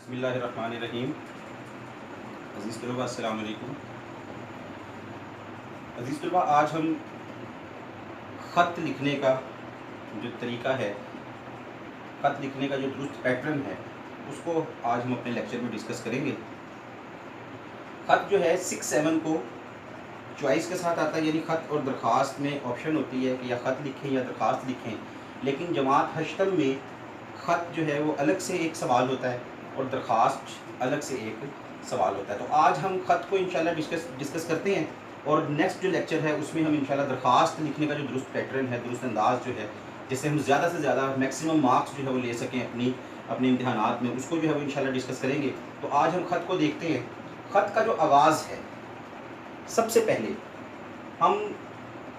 بسم اللہ الرحمن الرحیم۔ عزیز طلباء السلام علیکم۔ عزیز طلباء، آج ہم خط لکھنے کا جو طریقہ ہے، خط لکھنے کا جو درست پیٹرن ہے، اس کو آج ہم اپنے لیکچر میں ڈسکس کریں گے۔ خط جو ہے 6-7 کو چوائس کے ساتھ آتا ہے، یعنی خط اور درخواست میں آپشن ہوتی ہے کہ یا خط لکھیں یا درخواست لکھیں، لیکن جماعت ہشتم میں خط جو ہے وہ الگ سے ایک سوال ہوتا ہے اور درخواست الگ سے ایک سوال ہوتا ہے۔ تو آج ہم خط کو انشاءاللہ ڈسکس کرتے ہیں، اور نیکسٹ جو لیکچر ہے اس میں ہم انشاءاللہ درخواست لکھنے کا جو درست پیٹرن ہے، درست انداز جو ہے، جس سے ہم زیادہ سے زیادہ میکسیمم مارکس جو ہے وہ لے سکیں اپنے امتحانات میں، اس کو جو ہے وہ انشاءاللہ ڈسکس کریں گے۔ تو آج ہم خط کو دیکھتے ہیں۔ خط کا جو آغاز ہے، سب سے پہلے ہم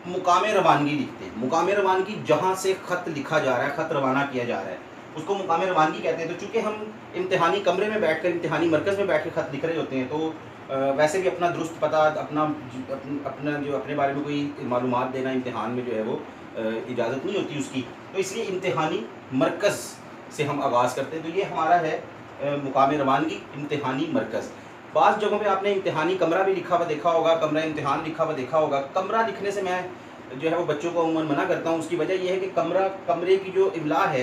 مقام روانگی لکھتے ہیں۔ مقام روانگی جہاں سے خط لکھا جا رہا ہے، خط روانہ کیا جا رہا ہے، اس کو مقام روانگی کہتے ہیں۔ تو چونکہ ہم امتحانی کمرے میں بیٹھ کر، امتحانی مرکز میں بیٹھ کے خط لکھ رہے ہوتے ہیں، تو ویسے بھی اپنا درست پتہ، اپنا جو اپنے بارے میں کوئی معلومات دینا امتحان میں جو ہے وہ اجازت نہیں ہوتی اس کی، تو اس لیے امتحانی مرکز سے ہم آغاز کرتے ہیں۔ تو یہ ہمارا ہے مقام روانگی، امتحانی مرکز۔ بعض جگہوں پہ آپ نے امتحانی کمرہ بھی لکھا ہوا دیکھا ہوگا، کمرہ امتحان لکھا ہوا دیکھا ہوگا۔ کمرہ لکھنے سے میں جو ہے وہ بچوں کو عموماً منع کرتا ہوں۔ اس کی وجہ یہ ہے کہ کمرے کی جو املا ہے،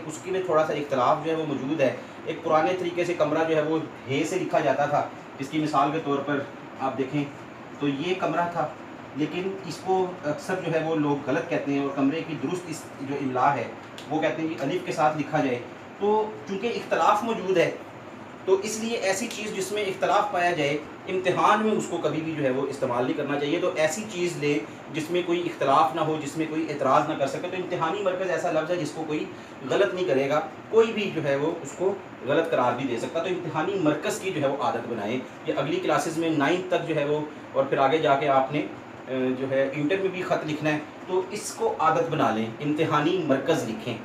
اس کی میں تھوڑا سا اختلاف جو ہے وہ موجود ہے۔ ایک پرانے طریقے سے کمرہ جو ہے وہ ہے سے لکھا جاتا تھا، جس کی مثال کے طور پر آپ دیکھیں تو یہ کمرہ تھا، لیکن اس کو اکثر جو ہے وہ لوگ غلط کہتے ہیں، اور کمرے کی درست جو املا ہے وہ کہتے ہیں کہ الف کے ساتھ لکھا جائے۔ تو چونکہ اختلاف موجود ہے، تو اس لیے ایسی چیز جس میں اختلاف پایا جائے، امتحان میں اس کو کبھی بھی جو ہے وہ استعمال نہیں کرنا چاہیے۔ تو ایسی چیز لیں جس میں کوئی اختلاف نہ ہو، جس میں کوئی اعتراض نہ کر سکے۔ تو امتحانی مرکز ایسا لفظ ہے جس کو کوئی غلط نہیں کرے گا، کوئی بھی جو ہے وہ اس کو غلط قرار بھی دے سکتا۔ تو امتحانی مرکز کی جو ہے وہ عادت بنائیں۔ یہ اگلی کلاسز میں 9 تک جو ہے وہ، اور پھر آگے جا کے آپ نے جو ہے انٹر میں بھی خط لکھنا ہے، تو اس کو عادت بنا لیں، امتحانی مرکز لکھیں۔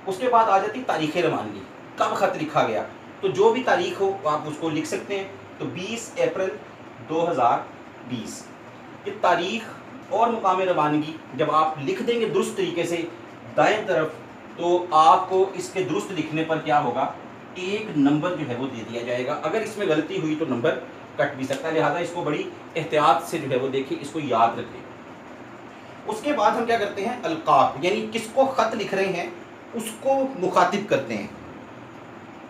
اس کے بعد آ جاتی تاریخ روانگی، کب خط لکھا گیا۔ تو جو بھی تاریخ ہو آپ اس کو لکھ سکتے ہیں۔ تو 20 اپریل 2020 یہ تاریخ اور مقام روانگی جب آپ لکھ دیں گے درست طریقے سے دائیں طرف، تو آپ کو اس کے درست لکھنے پر کیا ہوگا، 1 نمبر جو ہے وہ دے دیا جائے گا۔ اگر اس میں غلطی ہوئی تو نمبر کٹ بھی سکتا ہے، لہٰذا اس کو بڑی احتیاط سے جو ہے وہ دیکھیں، اس کو یاد رکھیں۔ اس کے بعد ہم کیا کرتے ہیں، القاب، یعنی کس کو خط لکھ رہے ہیں اس کو مخاطب کرتے ہیں۔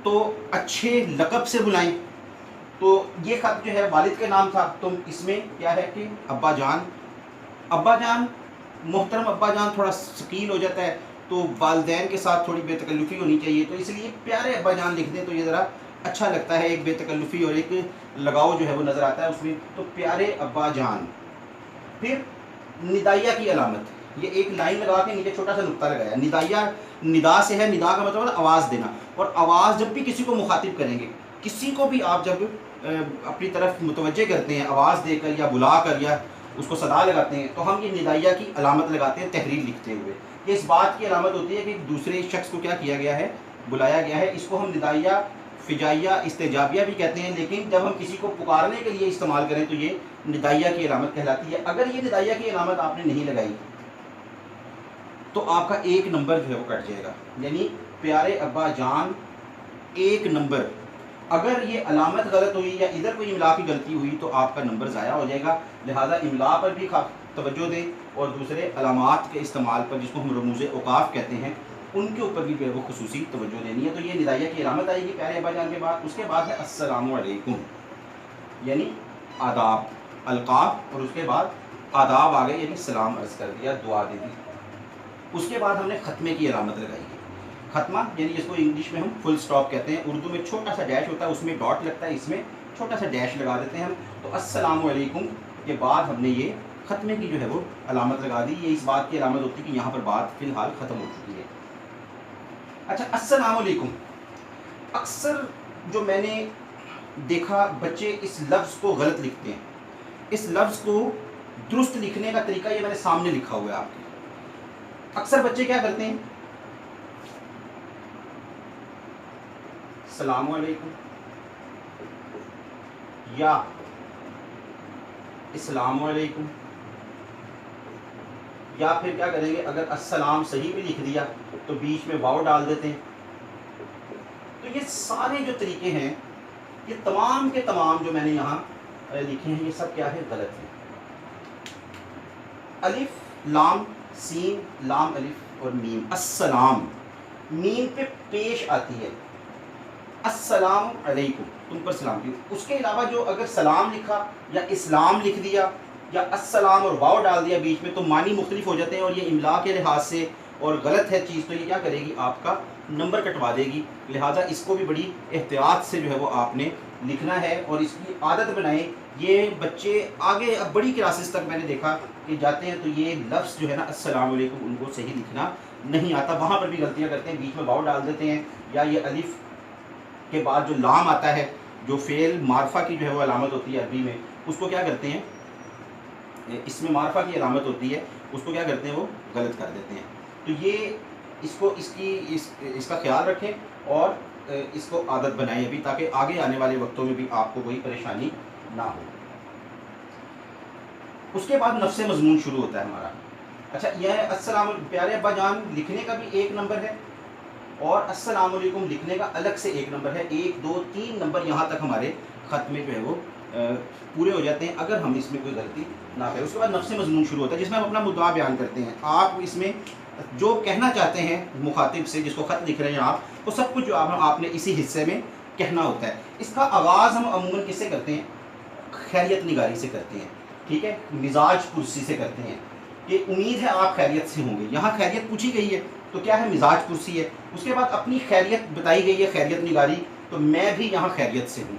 تو اچھے لقب سے بلائیں۔ تو یہ خط جو ہے والد کے نام تھا، تو اس میں کیا ہے کہ ابا جان، ابا جان، محترم ابا جان تھوڑا ثقیل ہو جاتا ہے، تو والدین کے ساتھ تھوڑی بے تکلفی ہونی چاہیے، تو اس لیے پیارے ابا جان لکھ دیں تو یہ ذرا اچھا لگتا ہے، ایک بے تکلفی اور ایک لگاؤ جو ہے وہ نظر آتا ہے اس میں۔ تو پیارے ابا جان۔ پھر ندائیہ کی علامت، یہ ایک لائن لگا کے نیچے چھوٹا سا نقطہ لگایا۔ ندائیہ ندا سے ہے، ندا کا مطلب ہے آواز دینا، اور آواز جب بھی کسی کو مخاطب کریں گے، کسی کو بھی آپ جب اپنی طرف متوجہ کرتے ہیں آواز دے کر یا بلا کر یا اس کو صدا لگاتے ہیں، تو ہم یہ ندائیہ کی علامت لگاتے ہیں تحریر لکھتے ہوئے۔ یہ اس بات کی علامت ہوتی ہے کہ دوسرے شخص کو کیا کیا گیا ہے، بلایا گیا ہے۔ اس کو ہم ندائیہ، فجائیہ، استجابیہ بھی کہتے ہیں، لیکن جب ہم کسی کو پکارنے کے لیے استعمال کریں تو یہ ندائیہ کی علامت کہلاتی ہے۔ اگر یہ ندائیہ کی علامت آپ نے نہیں لگائی تو آپ کا 1 نمبر جو ہے وہ کٹ جائے گا، یعنی پیارے ابا جان 1 نمبر۔ اگر یہ علامت غلط ہوئی یا ادھر کوئی املا کی غلطی ہوئی تو آپ کا نمبر ضائع ہو جائے گا، لہذا املا پر بھی توجہ دیں، اور دوسرے علامات کے استعمال پر، جس کو ہم رموز اوقاف کہتے ہیں، ان کے اوپر بھی جو ہے وہ خصوصی توجہ دینی ہے۔ تو یہ ندائیہ کی علامت آئے گی پیارے ابا جان کے بعد۔ اس کے بعد ہے السلام علیکم، یعنی آداب، القاب، اور اس کے بعد آداب آ گئے، یعنی سلام عرض کر دیا، دعا دے دی۔ اس کے بعد ہم نے ختمے کی علامت لگائی ہے۔ ختمہ یعنی جس کو انگلش میں ہم فل سٹاپ کہتے ہیں، اردو میں چھوٹا سا ڈیش ہوتا ہے، اس میں ڈاٹ لگتا ہے، اس میں چھوٹا سا ڈیش لگا دیتے ہیں ہم۔ تو السلام علیکم کے بعد ہم نے یہ ختمے کی جو ہے وہ علامت لگا دی۔ یہ اس بات کی علامت ہوتی ہے کہ یہاں پر بات فی الحال ختم ہو چکی ہے۔ اچھا، السلام علیکم، اکثر جو میں نے دیکھا بچے اس لفظ کو غلط لکھتے ہیں۔ اس لفظ کو درست لکھنے کا طریقہ یہ میں نے سامنے لکھا ہوا ہے آپ کے۔ اکثر بچے کیا کرتے ہیں، السلام علیکم یا السلام علیکم، یا پھر کیا کریں گے، اگر السلام صحیح بھی لکھ دیا تو بیچ میں واو ڈال دیتے ہیں۔ تو تو یہ سارے جو طریقے ہیں یہ تمام کے تمام جو میں نے یہاں لکھے ہیں یہ سب کیا ہے؟ غلط ہے۔ الف لام سین لام الف اور میم، السلام میم پہ پیش آتی ہے، السلام علیکم، تم پر سلام کی۔ اس کے علاوہ جو اگر سلام لکھا یا اسلام لکھ دیا یا السلام اور واو ڈال دیا بیچ میں تو معنی مختلف ہو جاتے ہیں، اور یہ املا کے لحاظ سے اور غلط ہے چیز، تو یہ کیا کرے گی؟ آپ کا نمبر کٹوا دے گی۔ لہٰذا اس کو بھی بڑی احتیاط سے جو ہے وہ آپ نے لکھنا ہے اور اس کی عادت بنائیں۔ یہ بچے آگے اب بڑی کلاسز تک میں نے دیکھا کہ جاتے ہیں تو یہ لفظ جو ہے نا السلام علیکم ان کو صحیح لکھنا نہیں آتا، وہاں پر بھی غلطیاں کرتے ہیں، بیچ میں واو ڈال دیتے ہیں، یا یہ الف کے بعد جو لام آتا ہے جو فعل معرفہ کی جو ہے وہ علامت ہوتی ہے عربی میں، اس کو کیا کرتے ہیں؟ اس میں معرفہ کی علامت ہوتی ہے، اس کو کیا کرتے ہیں؟ وہ غلط کر دیتے ہیں۔ تو یہ اس کا خیال رکھیں اور اس کو عادت بنائیں ابھی، تاکہ آگے آنے والے وقتوں میں بھی آپ کو کوئی پریشانی نہ ہو۔ اس کے بعد نفس مضمون شروع ہوتا ہے ہمارا۔ اچھا، یہ السلام پیارے ابا جان لکھنے کا بھی ایک نمبر ہے اور السلام علیکم لکھنے کا الگ سے ایک نمبر ہے، 1 2 3 نمبر یہاں تک ہمارے خط میں جو ہے وہ پورے ہو جاتے ہیں اگر ہم اس میں کوئی غلطی نہ کریں۔ اس کے بعد نفس مضمون شروع ہوتا ہے جس میں ہم اپنا مدعا بیان کرتے ہیں۔ آپ اس میں جو کہنا چاہتے ہیں مخاطب سے، جس کو خط لکھ رہے ہیں آپ، وہ سب کچھ جو آپ نے اسی حصے میں کہنا ہوتا ہے۔ اس کا آغاز ہم عموماً کس سے کرتے ہیں؟ خیریت نگاری سے کرتے ہیں، ٹھیک ہے، مزاج پرسی سے کرتے ہیں کہ امید ہے آپ خیریت سے ہوں گے۔ یہاں خیریت پوچھی گئی ہے تو کیا ہے؟ مزاج پرسی ہے۔ اس کے بعد اپنی خیریت بتائی گئی ہے، خیریت نگاری، تو میں بھی یہاں خیریت سے ہوں۔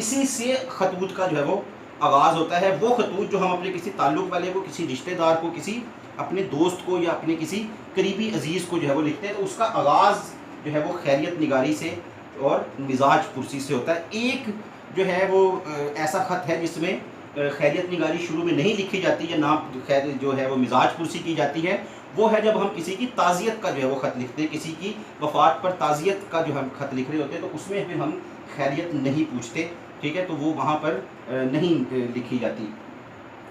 اسی سے خطوط کا جو ہے وہ آغاز ہوتا ہے۔ وہ خطوط جو ہم اپنے کسی تعلق والے کو، کسی رشتہ دار کو، کسی اپنے دوست کو یا اپنے کسی قریبی عزیز کو جو ہے وہ لکھتے ہیں، تو اس کا آغاز جو ہے وہ خیریت نگاری سے اور مزاج پرسی سے ہوتا ہے۔ ایک جو ہے وہ ایسا خط ہے جس میں خیریت نگاری شروع میں نہیں لکھی جاتی ہے، نہ جو ہے وہ مزاج پرسی کی جاتی ہے، وہ ہے جب ہم کسی کی تعزیت کا جو ہے وہ خط لکھتے ہیں، کسی کی وفات پر تعزیت کا جو ہم خط لکھ رہے ہوتے ہیں، تو اس میں پھر ہم خیریت نہیں پوچھتے، ٹھیک ہے، تو وہ وہاں پر نہیں لکھی جاتی۔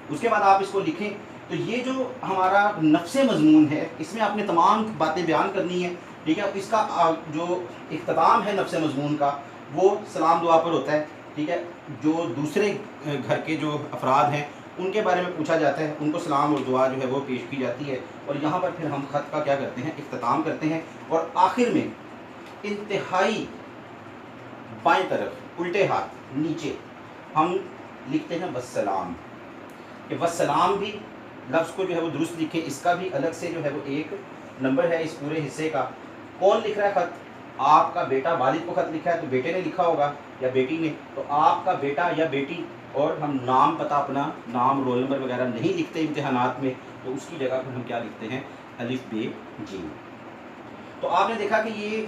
اس کے بعد آپ اس کو لکھیں تو یہ جو ہمارا نفس مضمون ہے اس میں آپ نے تمام باتیں بیان کرنی ہے، ٹھیک ہے۔ اس کا جو اختتام ہے نفس مضمون کا وہ سلام دعا پر ہوتا ہے، ٹھیک ہے۔ جو دوسرے گھر کے جو افراد ہیں ان کے بارے میں پوچھا جاتا ہے، ان کو سلام اور دعا جو ہے وہ پیش کی جاتی ہے، اور یہاں پر پھر ہم خط کا کیا کرتے ہیں؟ اختتام کرتے ہیں، اور آخر میں انتہائی بائیں طرف الٹے ہاتھ نیچے ہم لکھتے ہیں والسلام، کہ والسلام بھی لفظ کو جو ہے وہ درست لکھیں۔ اس کا بھی الگ سے جو ہے وہ ایک نمبر ہے اس پورے حصے کا۔ کون لکھ رہا ہے خط؟ آپ کا بیٹا والد کو خط لکھا ہے تو بیٹے نے لکھا ہوگا یا بیٹی نے، تو آپ کا بیٹا یا بیٹی، اور ہم نام پتہ اپنا نام رول نمبر وغیرہ نہیں لکھتے امتحانات میں، تو اس کی جگہ پر ہم کیا لکھتے ہیں؟ الف ب ج۔ تو آپ نے دیکھا کہ یہ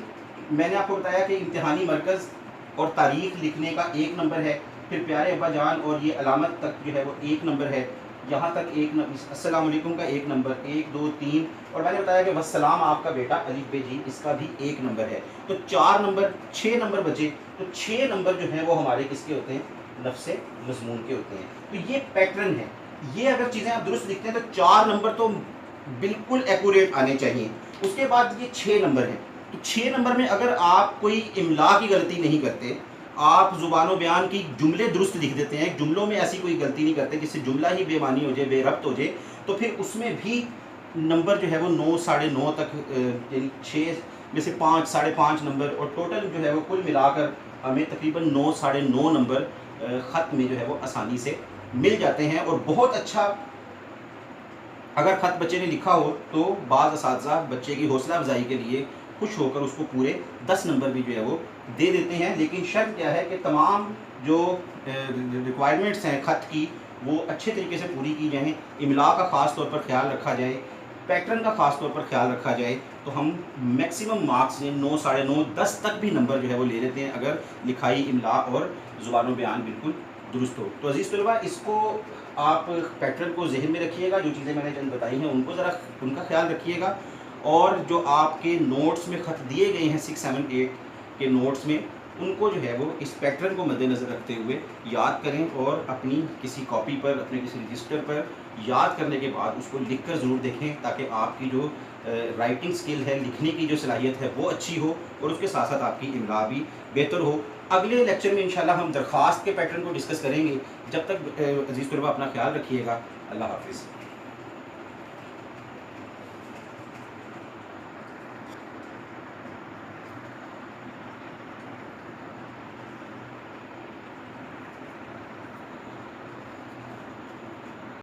میں نے آپ کو بتایا کہ امتحانی مرکز اور تاریخ لکھنے کا ایک نمبر ہے، پھر پیارے ابا جان اور یہ علامت تک جو ہے وہ ایک نمبر ہے، یہاں تک ایک نمبر، السلام علیکم کا ایک نمبر، 1 2 3، اور میں نے بتایا کہ والسلام آپ کا بیٹا الف ب ج، اس کا بھی ایک نمبر ہے۔ تو 4 نمبر، 6 نمبر بچے، تو 6 نمبر جو ہیں وہ ہمارے کس کے ہوتے ہیں؟ نفس مضمون کے ہوتے ہیں۔ تو یہ پیٹرن ہے، یہ اگر چیزیں آپ درست لکھتے ہیں تو 4 نمبر تو بالکل ایکوریٹ آنے چاہیے۔ اس کے بعد یہ 6 نمبر ہیں، تو 6 نمبر میں اگر آپ کوئی املا کی غلطی نہیں کرتے، آپ زبان و بیان کی جملے درست لکھ دیتے ہیں، جملوں میں ایسی کوئی غلطی نہیں کرتے جس سے جملہ ہی بے معنی ہو جائے، بے ربط ہو جائے، تو پھر اس میں بھی نمبر جو ہے وہ 9 ساڑھے 9 تک، یعنی 6 میں سے 5 ساڑھے 5 نمبر، اور ٹوٹل جو ہے وہ کل ملا کر ہمیں تقریباً 9 ساڑھے 9 نمبر خط میں جو ہے وہ آسانی سے مل جاتے ہیں۔ اور بہت اچھا اگر خط بچے نے لکھا ہو تو بعض اساتذہ بچے کی حوصلہ افزائی کے لیے خوش ہو کر اس کو پورے 10 نمبر بھی جو ہے وہ دے دیتے ہیں، لیکن شرط کیا ہے کہ تمام جو ریکوائرمنٹس ہیں خط کی وہ اچھے طریقے سے پوری کی جائیں، املا کا خاص طور پر خیال رکھا جائے، پیٹرن کا خاص طور پر خیال رکھا جائے، تو ہم میکسیمم مارکس 9 ساڑھے 9 10 تک بھی نمبر جو ہے وہ لے لیتے ہیں اگر لکھائی، املا اور زبان و بیان بالکل درست ہو۔ تو عزیز طلباء، اس کو آپ پیٹرن کو ذہن میں رکھیے گا، جو چیزیں میں نے چند بتائی ہیں ان کو ذرا ان کا خیال رکھیے گا، اور جو آپ کے نوٹس میں خط دیے گئے ہیں 6 7 8 کے نوٹس میں، ان کو جو ہے وہ اس پیٹرن کو مد نظر رکھتے ہوئے یاد کریں، اور اپنی کسی کاپی پر، اپنے کسی رجسٹر پر یاد کرنے کے بعد اس کو لکھ کر ضرور دیکھیں، تاکہ آپ کی جو رائٹنگ سکل ہے، لکھنے کی جو صلاحیت ہے وہ اچھی ہو، اور اس کے ساتھ ساتھ آپ کی املا بھی بہتر ہو۔ اگلے لیکچر میں انشاءاللہ ہم درخواست کے پیٹرن کو ڈسکس کریں گے۔ جب تک عزیز طلبہ اپنا خیال رکھیے گا۔ اللہ حافظ۔